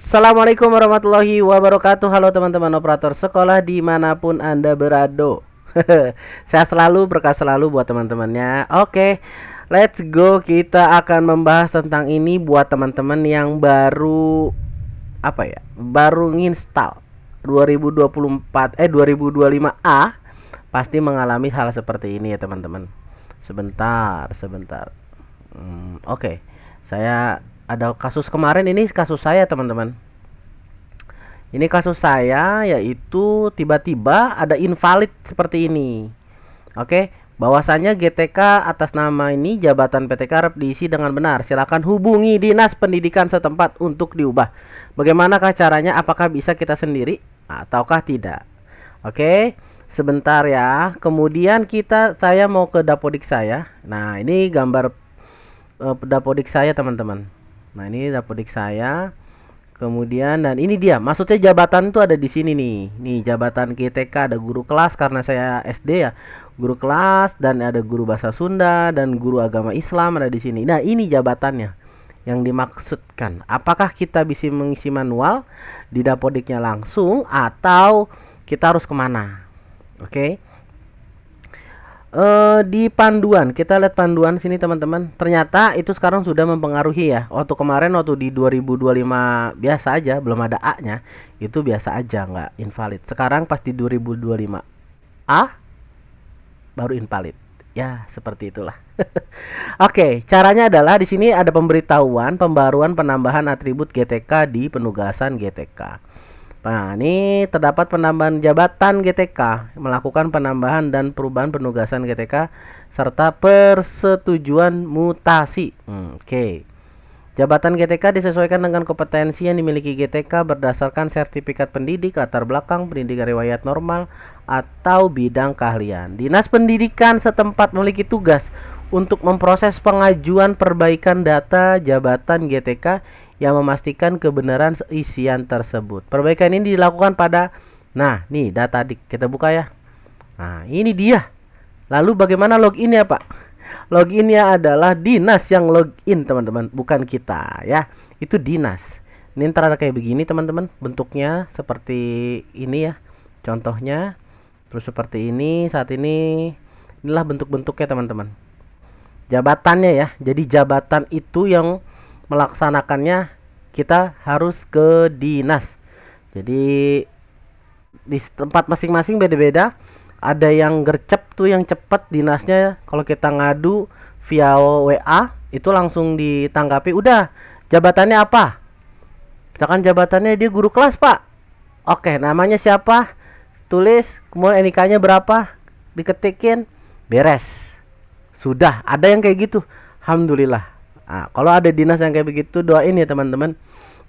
Assalamualaikum warahmatullahi wabarakatuh. Halo teman-teman operator sekolah dimanapun Anda berada. Sehat selalu, berkah selalu buat teman-temannya. Oke, let's go. Kita akan membahas tentang ini buat teman-teman yang baru baru nginstal 2025A pasti mengalami hal seperti ini ya teman-teman. Sebentar. Oke. Saya ada kasus kemarin, ini kasus saya teman-teman. Ini kasus saya, yaitu tiba-tiba ada invalid seperti ini. Oke, bahwasanya GTK atas nama ini jabatan PTK harap diisi dengan benar. Silakan hubungi dinas pendidikan setempat untuk diubah. Bagaimanakah caranya? Apakah bisa kita sendiri ataukah tidak? Oke, sebentar ya. Kemudian saya mau ke dapodik saya. Nah, ini gambar dapodik saya teman-teman. Nah, ini dapodik saya. Kemudian dan ini dia, maksudnya jabatan tuh ada di sini nih. Nih jabatan GTK, ada guru kelas karena saya SD ya. Guru kelas, dan ada guru bahasa Sunda dan guru agama Islam ada di sini. Nah, ini jabatannya yang dimaksudkan. Apakah kita bisa mengisi manual di dapodiknya langsung atau kita harus kemana? Oke. Di panduan, kita lihat panduan sini teman-teman. Ternyata itu sekarang sudah mempengaruhi ya. Waktu kemarin di 2025 biasa aja, belum ada A-nya, itu biasa aja, nggak invalid. Sekarang pas di 2025 A baru invalid. Ya, seperti itulah. Oke, caranya adalah di sini ada pemberitahuan pembaruan penambahan atribut GTK di penugasan GTK. Nah, ini terdapat penambahan jabatan GTK, melakukan penambahan dan perubahan penugasan GTK serta persetujuan mutasi. Oke. Jabatan GTK disesuaikan dengan kompetensi yang dimiliki GTK berdasarkan sertifikat pendidik, latar belakang pendidikan riwayat normal atau bidang keahlian. Dinas pendidikan setempat memiliki tugas untuk memproses pengajuan perbaikan data jabatan GTK yang memastikan kebenaran isian tersebut. Perbaikan ini dilakukan pada, nah nih data kita buka ya. Nah, ini dia. Lalu bagaimana loginnya Pak? Loginnya adalah dinas yang login teman-teman, bukan kita ya. Itu dinas. Ini ntar ada kayak begini teman-teman, bentuknya seperti ini ya. Contohnya, terus seperti ini saat ini. Inilah bentuk-bentuknya teman-teman. Jabatannya ya. Jadi jabatan itu yang melaksanakannya kita harus ke dinas. Jadi di tempat masing-masing beda-beda. Ada yang gercep tuh, yang cepat dinasnya. Kalau kita ngadu via WA itu langsung ditanggapi. Udah, jabatannya apa? Misalkan jabatannya dia guru kelas Pak. Oke, namanya siapa? Tulis, kemudian NIK-nya berapa? Diketikin, beres. Sudah, ada yang kayak gitu. Alhamdulillah. Nah, kalau ada dinas yang kayak begitu, doain ya teman-teman.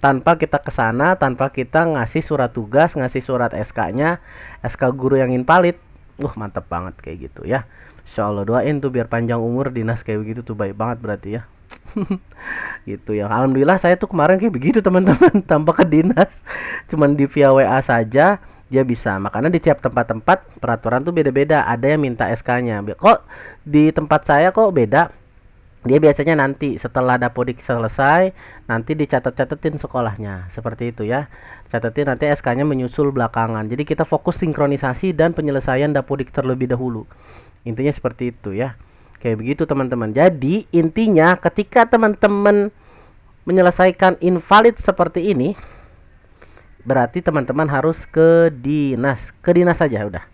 Tanpa kita kesana, tanpa kita ngasih surat tugas, ngasih surat SK-nya, SK guru yang invalid. Mantap banget kayak gitu ya. Insya Allah doain tuh biar panjang umur dinas kayak begitu tuh, baik banget berarti ya. Gitu ya. Alhamdulillah saya tuh kemarin kayak begitu teman-teman, tanpa ke dinas, cuman di via WA saja dia bisa. Makanya di tiap tempat-tempat peraturan tuh beda-beda. Ada yang minta SK-nya. Kok di tempat saya kok beda? Dia biasanya nanti setelah dapodik selesai, nanti dicatat-catatin sekolahnya. Seperti itu ya. Catatin nanti SK-nya menyusul belakangan. Jadi kita fokus sinkronisasi dan penyelesaian dapodik terlebih dahulu. Intinya seperti itu ya. Kayak begitu teman-teman. Jadi intinya ketika teman-teman menyelesaikan invalid seperti ini, berarti teman-teman harus ke dinas. Ke dinas saja udah.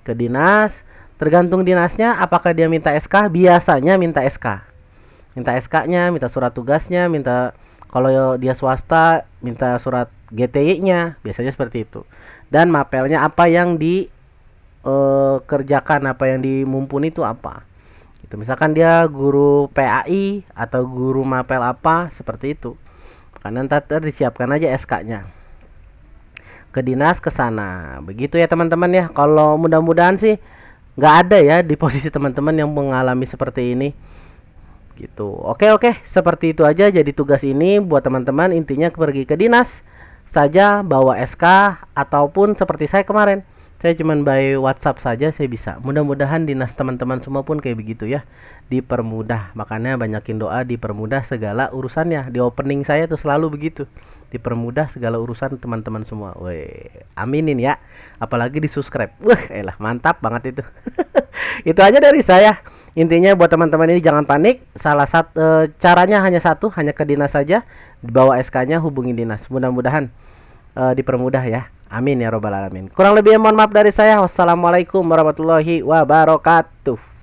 Ke dinas, tergantung dinasnya apakah dia minta SK, biasanya minta SK. Minta SK-nya, minta surat tugasnya, minta kalau dia swasta minta surat GTY-nya, biasanya seperti itu. Dan mapelnya apa yang dikerjakan, apa yang dimumpuni itu apa. Itu misalkan dia guru PAI atau guru mapel apa, seperti itu. Karena nanti disiapkan aja SK-nya. Ke dinas ke sana. Begitu ya teman-teman ya. Kalau mudah-mudahan sih nggak ada ya di posisi teman-teman yang mengalami seperti ini. Gitu. Oke, seperti itu aja jadi tugas ini buat teman-teman. Intinya pergi ke dinas saja, bawa SK, ataupun seperti saya kemarin, saya cuman by WhatsApp saja saya bisa. Mudah-mudahan dinas teman-teman semua pun kayak begitu ya, dipermudah. Makanya banyakin doa, dipermudah segala urusannya. Di opening saya tuh selalu begitu, dipermudah segala urusan teman-teman semua. Weh, aminin ya. Apalagi di subscribe. Wah, elah mantap banget itu. Itu aja dari saya. Intinya buat teman-teman ini jangan panik. Salah satu caranya hanya satu, hanya ke dinas saja. Dibawa SK-nya, hubungi dinas. Mudah-mudahan dipermudah ya. Amin ya robbal alamin. Kurang lebihnya mohon maaf dari saya. Wassalamualaikum warahmatullahi wabarakatuh.